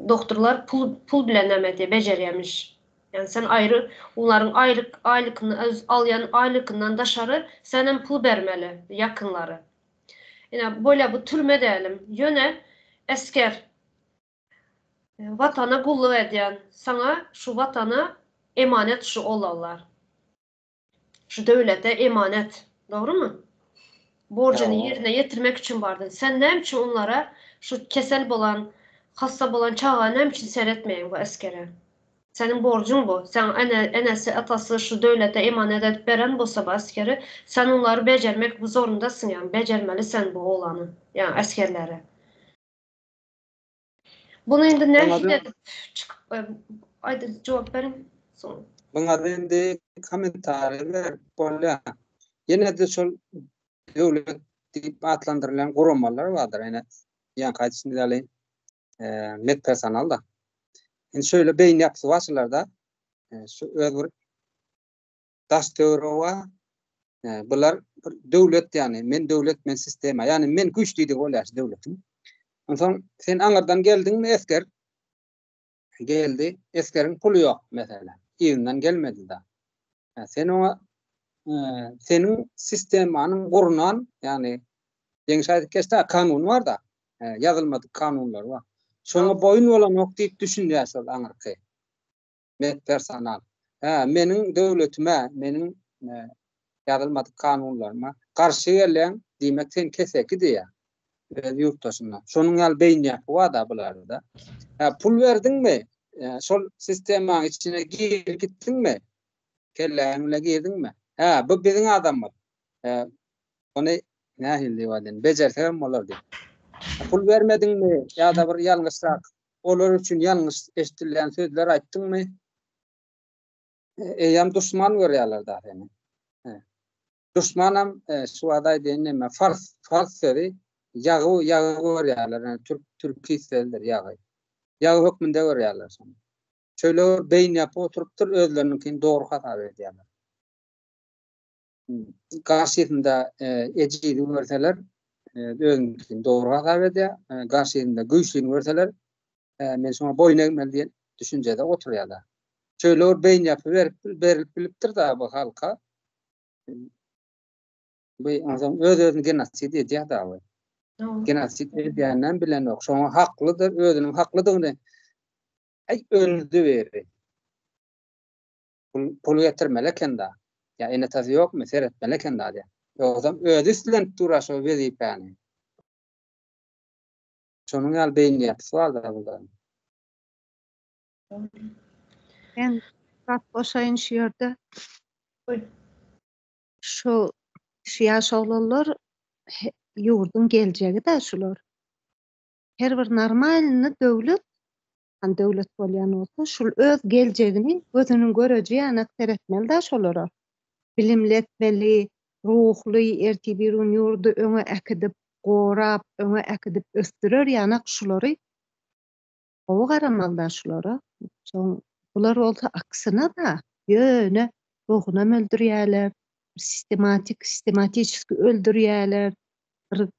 doktorlar pul bilen näme diýip bejerýärmiş. Yani sen ayrı, onların aylıkını alyan aylıkından daşarı senin pul vermeli yakınları. Yani böyle bu türme diyelim. Yöne esker vatana kulluk ediyen sana şu vatana emanet şu olallar. Şu devlete emanet. Doğru mu? Borcunu Ya, yerine getirmek için vardın. Sen ne için onlara şu kesel bolan, hasta bolan çağa ne için seyretmeyin bu askere? Senin borcun bu. Sen enesi atası şu devlete emanet edip veren bolsa bu askeri, sen onları becermek zorundasın yani. Becermelisin bu olanı. Yani askerlere. Bunu indi ne bana da edip çıkıp ayda cevap verin. Sonra. bana da indi komentarlar böyle. Yine de sol devlet deyip adlandırılan kurumalar vardır. Yani yan kaçısını da alayım. Met personal da. Yani şöyle beyin yapısı varsalarda şu öbür Dastovrova bular devlet yani men devlet men sistema yani men güçlüydü olar devletin. Ondan sen anlardan geldin mi esker geldi eskerin pulu yok mesela. Evinden gelmedi da. Yani sen o senin sistemanın kurunan yani Gençler kesta kanun var da yazılmadık kanunlar var. Şoňa boyun bolanok diýip düşünýärsiz aňyrky. Met personal. Meniň döwletime, meniň yazılmadık kanunlaryma garşy gelen diýmek sen keseki diýär. Ýurtdaşyna. Şonuň ýaly beýin ýapy var da bularda. Pul berdiňmi? Şol sistemaň içine gitdiňmi? Kelläňle girdiňmi? Bu biziň adamlar. Ony nähildi waden bejersem bolar diýip. Pul vermedinmi ya da bir ýalňyşrak olar üçin ýalňyş eşdirilen sözler aýtdyňmy? Eýam duşman görýärler da seni. Duşmanam şu aday diýenme fars sözi ýagy görýärler. Yani türki sözler ýagy. Ýagy hökmünde görýärler şonu. Şöyle beýin ýapy oturypdyr özlerininkini dogry hata edýärler. Garşysynda ejidi görseler özünkini dogry hata edýär. Garşysynda güýçlüni görseler men şoňa boyun egmeli diýen düşünjede oturýarlar. Şöyle beýin ýapy berilip bilipdir da bu halka. Bu özüni genosid edýär da bu. Genosid edýänden bilen ok. Şoňa haklydyr, özüniň haklydygyny öldü berdi. Pul getirmeleken da. Ya ene tazy ýokmy? Seretmeleken da diýär. Ýogsa özü üstünden turaşy berýär. Şonuň ýaly beýin ýapysy bar da burada. Ben gat boşayın şu ýerde. Şu ýaş oglanlar ýurdun geljegi de şular. Her bir normalny döwlet bolýan bolsa, şul öz geljegini gözüniň görejegi ýa-da seretmeli da şolara. Bilimli etmeli, ruhly, ertibirun ýurdu öňe äkidip, gorap, öňe äkidip östürer ýa-da şulary owa garamaly da şulara. Soň bular bolsa aksyna da ýöne ruhuna öldürýärler, sistematik öldürýärler. Bir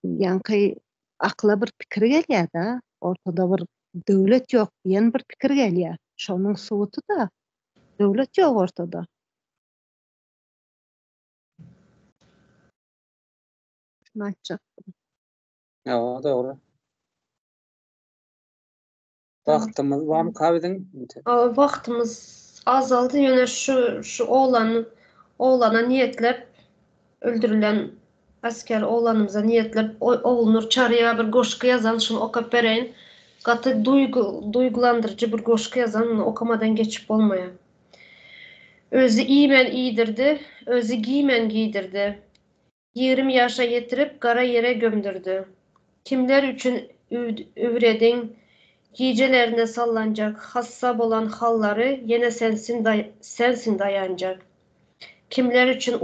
ýanky akla bir pikir gelýär da, ortada bir döwlet ýok diýen bir pikir gelýär. Şonuň suwuty da döwlet ýok ortada. Şunu aýtjak. Ja, doğru. Wagtymyz barmy kabydyň? Vaktimiz azaldı. Yine şu oğlana niyetlep öldürülen asker oğlanımıza niyetlep oğlunur çarıya bir goşku yazan şunu okap bereyin. Katı duygulandırıcı bir goşku yazan onu okamadan geçip olmaya. Özü iyimen iyidirdi, özü giymen giydirdi. 20 yaşa getirip kara yere gömdürdü. Kimler üçün üvredin, giycelerine sallanacak, hassab olan halları yine sensin dayanacak. Kimler için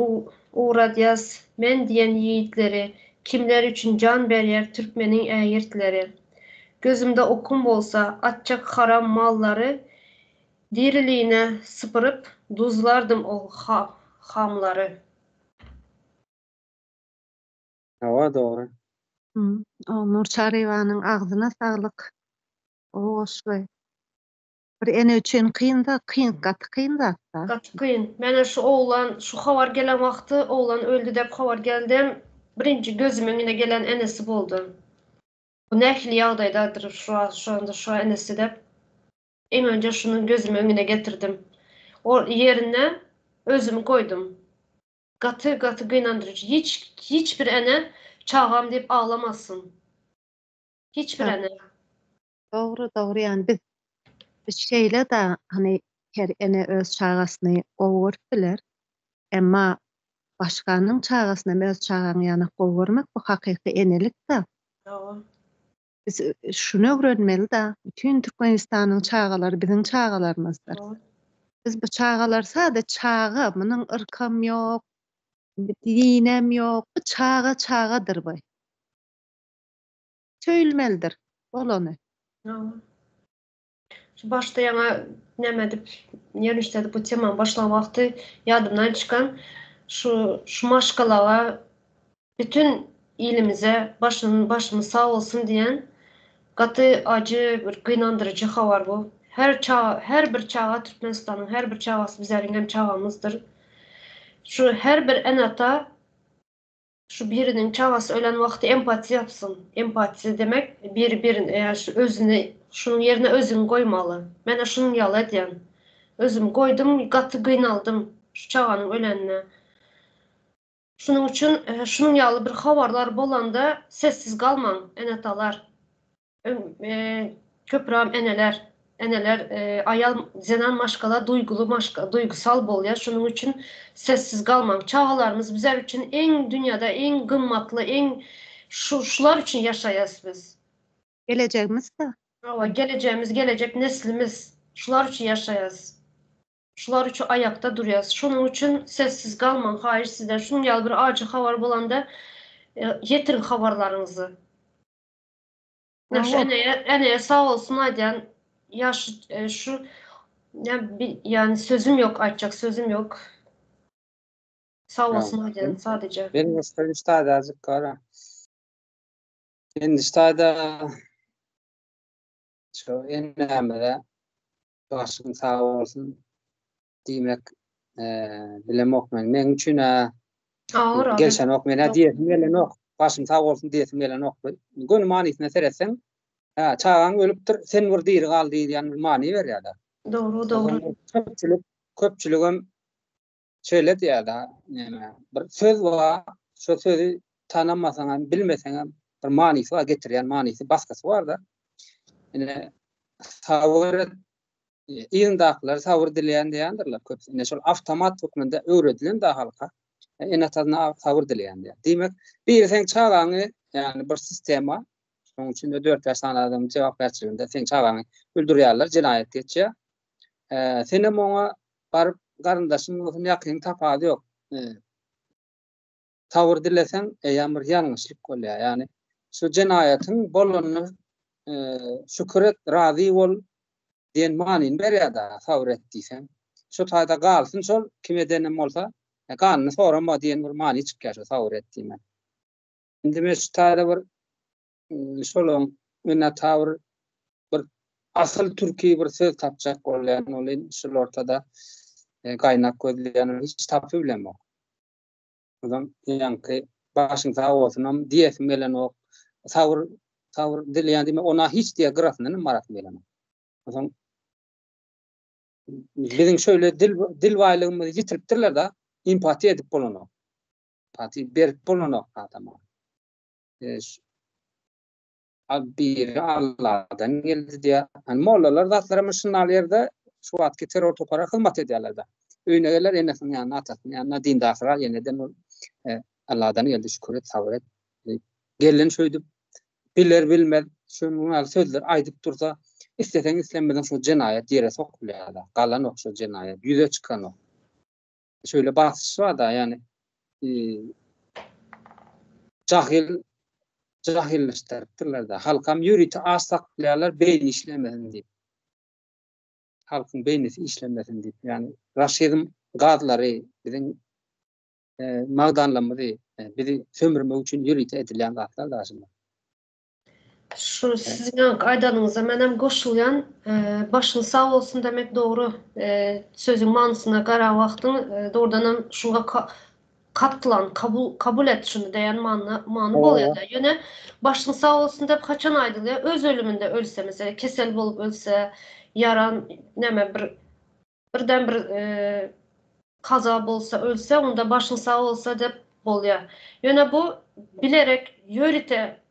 uğradyaz, men diyen yiğitleri, kimler için can beryer Türkmenin eğirtleri. Gözümde okum bolsa atacak haram malları, diriliğine sıpırıp duzlardım o hamları. Ja, doğru. O Nur Çarywanyň agzyna saglyk. O goşly. Bir ene üçin kıyın da, gatı kıyın da. Gatı kıyın. Mene şu oğlan, şu havar gelen vakti oğlan öldü dep havar geldim. Birinci gözümün önüne gelen enesi boldu. Bu nähili ýagdaýdadyr şu anda şu enesi dep. En önce şunu gözümün önüne getirdim. O yerine özümü koydum. Gatı gıynandırıcı. Hiçbir ene çağam deyip ağlamasın. Hiçbir Ha. ene. Doğru yani biz şeyle de hani her ene öz çağasını gowurup biler. Emma başkanın çağasına öz çağany ýanyk gowurmak bu hakyky enelik de. Ýa. Biz şunu öwrenmeli da bütün Türkmenistanyň çağalary bizim çağalarymyzdyr. ýa. Biz bu çağalar sade çağa, munyň ırkam ýok, dinem ýok, bu çağadyr bu. Söýülmelidir bolany. Ýa. Şu başta ýa näme dip ýerleşdirdi bu tema başlan wagty ýadymdan çykan şu maşgalaga bütün ilimize başımız sağ olsun diyen gatı acı bir gıynandırıcı havar bu. Her bir çağa Türkmenistan'ın her bir çağası bizlerin hem çağımızdır. Şu her bir enata şu birinin çağası ölen vakti empati yapsın. Empati demek birin eğer şu özünü şunun yerine özünü koymalı. Mene şunun yalı ediyen. Özüm koydum, gatı gıynaldım şu çağanın ölenine. Şunun için şunun yalı bir havarlar bolanda sessiz kalman enatalar. Köprüm eneler ayal zenan maşkala duygusal bol ya. Şunun için sessiz kalmam. Çağalarımız bizler için en dünyada en gımmatlı, en şular için yaşayas biz. Geleceğimiz de. Ama gelecek neslimiz şular için yaşayas. Şular için ayakta duruyas. Şunun için sessiz kalmam. Hayır sizler. Şunun yal bir acı havar bolanda yetirin havarlarınızı. Şu eneye sağ olsun aydan yaş şu yani sözüm yok açacak sözüm yok. Sağ olsun aydan sadece. Benim üstadı azıcık kara. Ben üstadı şu ennemede başın sağ olsun diýmek bilem okman. Men üçin Ağır gelşen okman diýetim gelen ok. Başym sağ bolsun diýetim gelen ok. Gönü manysine seretsen çağan ölüpdir, sen bir diýri galdy diýen bir many berýär. Doğru. Köpçüligim şöyle diýär näme bir söz var, şu sözü tanamasaň, bilmeseň bir manysy var, getirýän manysy başgasy bar da. Ine sabır ýyndaklar sabır dileýän diýendirler köp. Ine şol awtomat hökmünde öwredilen da halka. Ene tadna sabır dileýän diýär. Diýmek bir sen çağany yani bir sistema şonuň içinde 4 ýaşly adam jogap berýärinde sen çağany öldürýärler, jinaýat etýär. Senem oňa baryp garyndaşyň ýakyn tapady ýok. Sabır dileseň ýa bir ýalňyşlyk bolýar. Yani şu jinaýatyň bolanyny şükür et, razy bol diýen manyny berýär da sabır etdiýsen. Şu taýda galsyn şol kime denem bolsa, ganyny sorama diýen bir many çykýar sabır etdiýme. Indi men şu taýda bir şol menne sabır bir asıl Türkiýe bir söz tapjak bolýan ol şol ortada gaýnak gözleýän hiç tapy bilemok. Adam ýanky başyň sağ bolsun diýesim gelen ok. Sabır dileýän diýme ona hiç diýe grafyny marak bilemok. Adam bizim şöyle dil waýlygymyzy ýitiripdirler da empati edip bolanok. Empati berip bolanok adama. Bir Allah'dan geldi diýär. Yani mollalar zatlara müşinal ýerde şu wagtky terror topara hyzmat edýärler da. Öýüne geler enesiniň ýanyna atasyň ýanyna dindaslar ýeneden Allah'dan geldi şükür et, sabır et. Gelen şöýdüp biler bilmez şunu sözler aýdyp dursa isteseň islenmeden şu jinaýat ýere sokulýar da. Galan ok şu jinaýat ýüze çykan ok. Şöyle bahsy var da yani cahilleştiripdirler da. Halkam ýüriti asaklarlar beýni işlemeden diýip. Halkyň beýnisi işlemeden diýip. Yani raşyzm gadlary biziň magdanlamyzy bizi sömürmek üçin ýüriti edilýän zatlar da aslında. Şu sizin aydanınıza menem koşulayan başın sağ olsun demek doğru. Sözün manısına gara vaxtın doğrudan şuna katılan, kabul et şunu diyen manı boluyor da. Yine başın sağ olsun dep kaçan aydılıyor. Öz ölümünde ölse mesela, kesel bolup ölse, yaran neme birden bir kaza bolsa ölse, onda başın sağ olsa dep boluyor. Yine bu bilerek yörite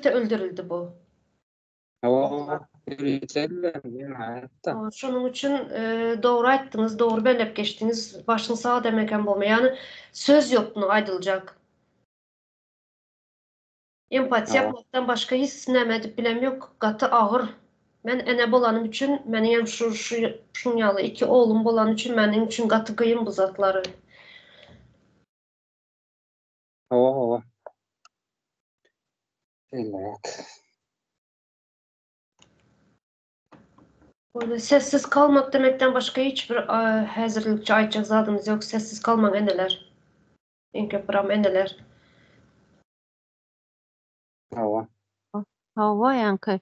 öldürüldü bu. Şunun için doğru ayttınız, doğru belep geçtiniz. Başın sağ demeken bolma. Yani söz yok bunu aydılacak. Empati yapmaktan başka hiç nemedip bilem yok. Gatı ağır. Men ene bolanım için, menim şunyalı 2 oğlum bolan için, menim için gatı kıyım bu zatları. Böyle sessiz kalmak demekten başka hiçbir hazırlıkçı aytacak zadımız yok. Sessiz kalmak eneler. En köpüram eneler. Hava yankı.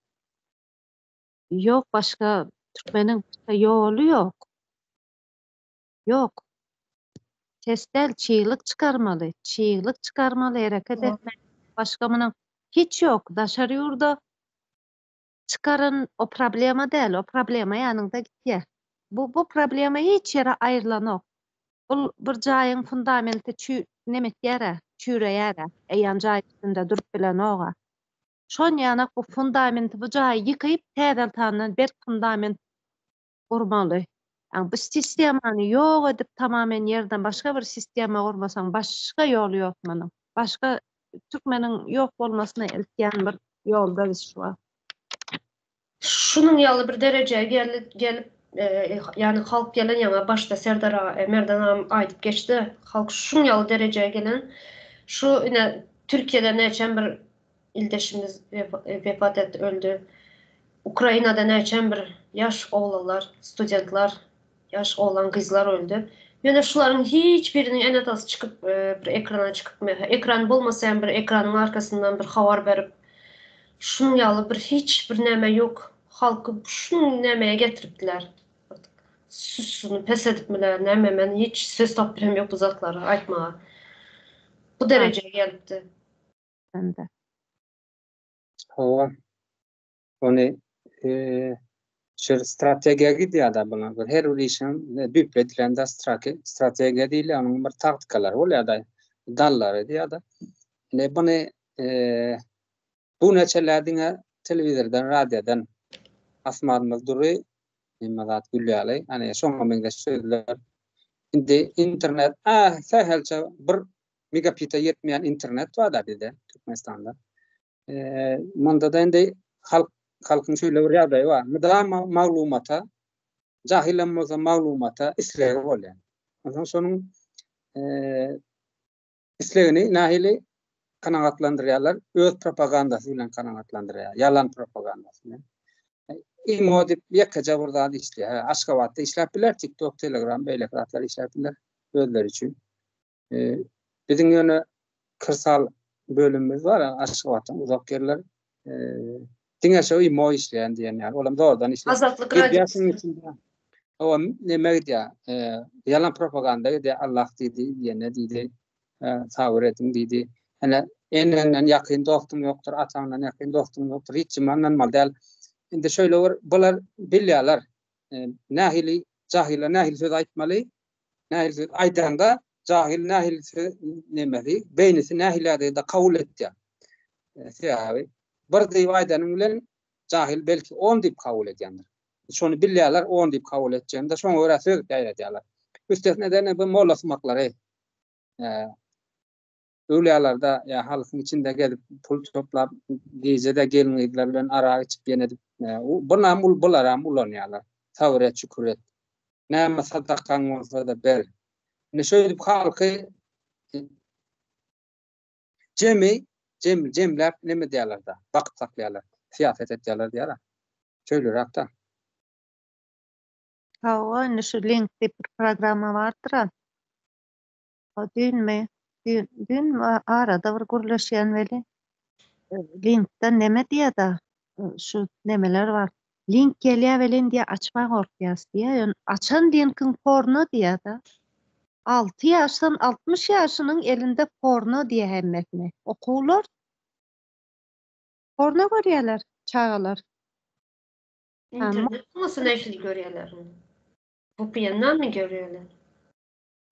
Yok başka Türkmenin başka yolu yok. Yok. Testel çiğlik çıkarmalı. Çiğlik çıkarmalı. Hareket etmek. Başka bunun hiç yok. Daşarı yurda çıkarın o problema değil. O problema yanında gidiyor. Bu problema hiç yere ayrılan yok. Bu bir jayın fundamenti nemet yere, çüre yere. Eyan jay üstünde durup bilen oğa. Şon yanak bu fundamenti bu jayı yıkayıp täzel tanınan bir fundament kurmalı. Yani bu sistemani yok edip tamamen yerden başka bir sistema kurmasan başka yolu yok bunun. Başka Türkmenin yok olmasına eltýän bir yolda biz şu an. Şunun yalı bir dereceye gelip yani halk gelen yana başta Serdar Merdan ağam aytıp geçti. Halk şunun yalı dereceye gelen şu yine Türkiye'de neçen bir ildeşimiz vefat etti, öldü. Ukrayna'da neçen bir yaş oğlanlar, studentlar, yaş oğlan kızlar öldü. Yani şuların hiçbirinin en atası çıkıp bir ekrana çıkıp ekran bulmasa bir ekranın arkasından bir haber verip şunun yalı bir hiçbir neme yok. Halkı şunun nemeye getiripdiler. Süsünü pes edipmiler, neme men hiç söz tapdırım yok bu zatları aytmağa. Bu dereceye gelipdi. Ben de. Onu strategiye gidiyor da buna. Her bir işin düpletilende strateji değil, onun bir taktikalar oluyor da dalları diyor da. Ne bunu bu neçelerdiğine televizyondan, radyodan asmadımız duruyor. İmazat Gülyali. Hani son mengde sözler. Şimdi internet, sehelçe 1 megabit'e yetmeyen internet var da dedi Türkmenistan'da. Manda da indi halkın şöyle bir adayı var. Müdahale malumata, cahillenmezse malumata isleği oluyor. Ondan sonra isleğini nahili kanaatlandırıyorlar. Öz propagandasıyla kanaatlandırıyor. Yalan propagandasıyla. İmo dip yakaca buradan işliyor. Aşkavat'ta işlerpiler. TikTok, Telegram, beylikratlar işlerpiler. Özler için. Bizim yönü kırsal bölümümüz var. Aşkavat'tan uzak yerler. Dine şu imo işleyen diyen yani. Olam doğrudan işleyen. Azatlık radyosu. O ne medya yalan propaganda diye Allah dedi diye ne dedi tavır edin dedi. Hani en yakın dostum yoktur, atamdan yakın dostum yoktur. Hiç manlanmalı değil. Şimdi şöyle var, bunlar biliyorlar. Nahili, cahile, nahil söz aytmalı. Nahil söz aytanda cahil, nahil söz nemeli. Beynisi nahilade da kabul etti. Abi. Bir deyip aydanın bilen cahil belki 10 deyip kabul ediyorlar. Şunu biliyorlar 10 deyip kabul edeceğinde şunu öyle söz ediyorlar. Üstesine de bu mollasmakları. Öylelarda ya halkın içinde gelip pul toplap gecede gelinliklerle ara içip yenedip buna bular ulanıyorlar. Tavret şükret. Ne sadakan olsa da ber. Ne şöyle halkı cemler ne mi diyorlar da vakit saklıyorlar. Siyaset ediyorlar diyorlar. Şöyle rakta. Hava şu linkte bir programa vardır. O dün mü? Dün arada bir gurlaşyan veli. linkde neme diýe da şu nemeler var. Link gelýäwelen diýe açmak gorkýas diýe. Açan linkin porno diýe da. 6 ýaşdan 60 ýaşynyň elinde porno diýe hemmekmi. Okuwlar porno görýärler, çagalar. İnternet nasıl näşil görýärler? VPN'den mi görýärler?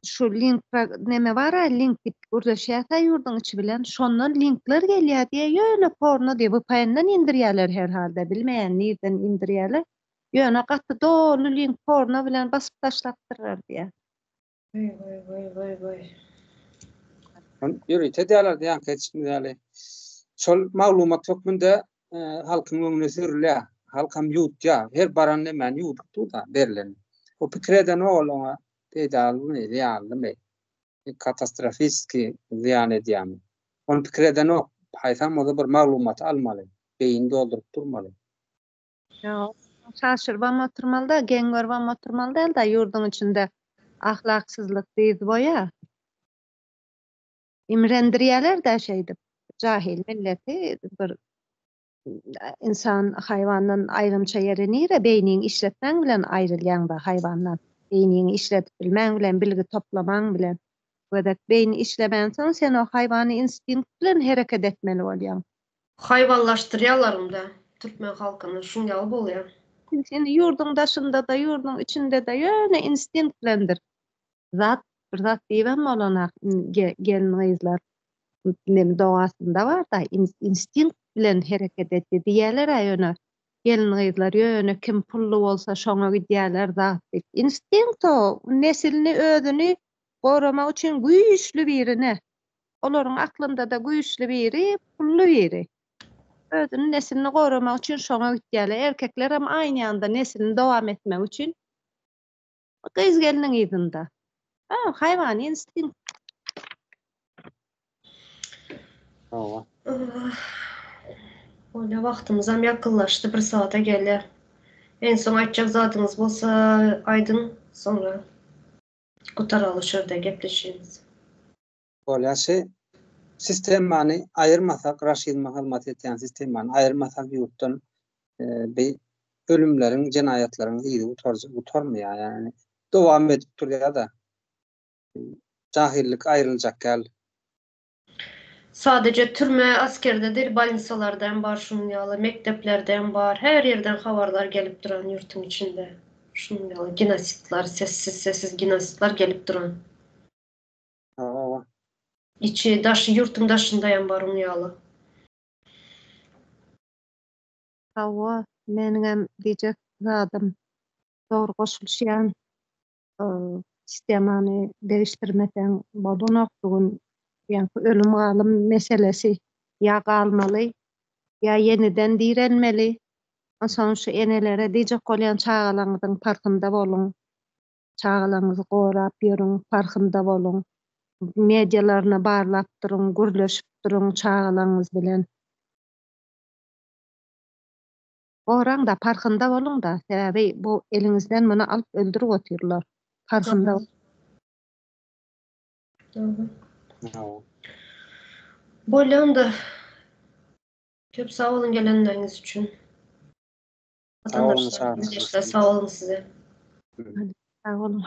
Şu link neme var ha, link urdaşýasa ýurdun içi bilen şondan linkler gelýär diýe ýöne porno diýe VPN'den indirýärler her halda, bilmeýän nirden indirýärler. Ýöne gatdy dolu link porno bilen basyp taşlapdyrlar diýe. Vay. Ýöri tedýärler diýen keçmi ýaly. Şol maglumat hökmünde halkyň öňüne sürilýär. Halkam ýutýar. Her baran nämäni ýutup da berilen. O pikreden oğluna pedalını ýaldymy? Katastrofiski ziyan edýärmi? On pikreden o haýsam o bir maglumat almaly. Beýin doldurup durmaly. Ýa, şaşyrbam oturmaly da, geňgerbam oturmaly da ýurdun içinde ahlaksyzlyk diýdi boýa. İmrendirýärler da şeýdip, jahil milleti bir insan hayvandan ayrımça yerenire beýniň işletmän bilen aýrylýan da hayvandan. Beýniň işletip bilmän bilen, bilgi toplamaň bilen. Wedak beýni işlemän soň sen o haýwany instinkt bilen hereket etmeli bolýan. Hayvanlaşdyrýarlar da türkmen halkyny şunňaly bolýar. Sen ýurdun daşynda da, ýurdun içinde de ýöne instinkt bilendir. Bir zat diýbem bolana gelin gyzlar doğasında var da instinkt bilen hereket etdi diýerler aýony. Gelin gyzlar ýöne kim pully bolsa şoňa gidýärler da. Instinkt o nesilini özüni goramak üçin güýçli birini. Olaryň aklynda da güýçli biri, pully biri. Özüni nesilini goramak üçin şoňa gidýärler. Erkekler hem aýny ýanda nesilini dowam etmek üçin gyz geliniň ýzynda. Hayvani instinkt. Ola wagtymyz hem ýakynlaşdy, 1 saata gelýär. En son aýtjak zadyňyz bolsa aýdyn, sonra gutaralyşyrda gepleşýärmiz. Bolýasy sistemany aýyrmasak, raşyl maglumat etýän sistemany aýyrmasak ýurtdan bir ölümleriň, jenayatlaryň ýygy utarmýar ýani. Dowam edip durýar da. Jahillik aýryljak gel. Sadece türme, askerdedir, balnisalardan bar, şunyalı, mekteplerden bar, her yerden habarlar gelip duran yurtun içinde. Şunyalı, genasitler, sessiz genasitler gelip duran. İçi, yurtun daşındayan bar, unyalı. Hawa, menim diýjek zadym dogry goşulýan sistemany değiştirmeden bolunokdugun ýa ölüm galym meselesi ýa galmaly ýa yeniden direnmeli. Onsoň şu enelere diýjek bolýan çagalaňyzyň farkynda bolun. Çagalaňyzy gorap ýörüň, farkynda bolun. Medialaryna barlap durun, gürleşip durun çagalaňyz bilen. Goraň da farkynda bolun da, sebäbi bu eliňizden muny alyp öldürip otyrlar. Farkynda. Bolýan da köp sağ olun gelenleriniz için. Vatandaşlar, sağ olun size. Sağ olun.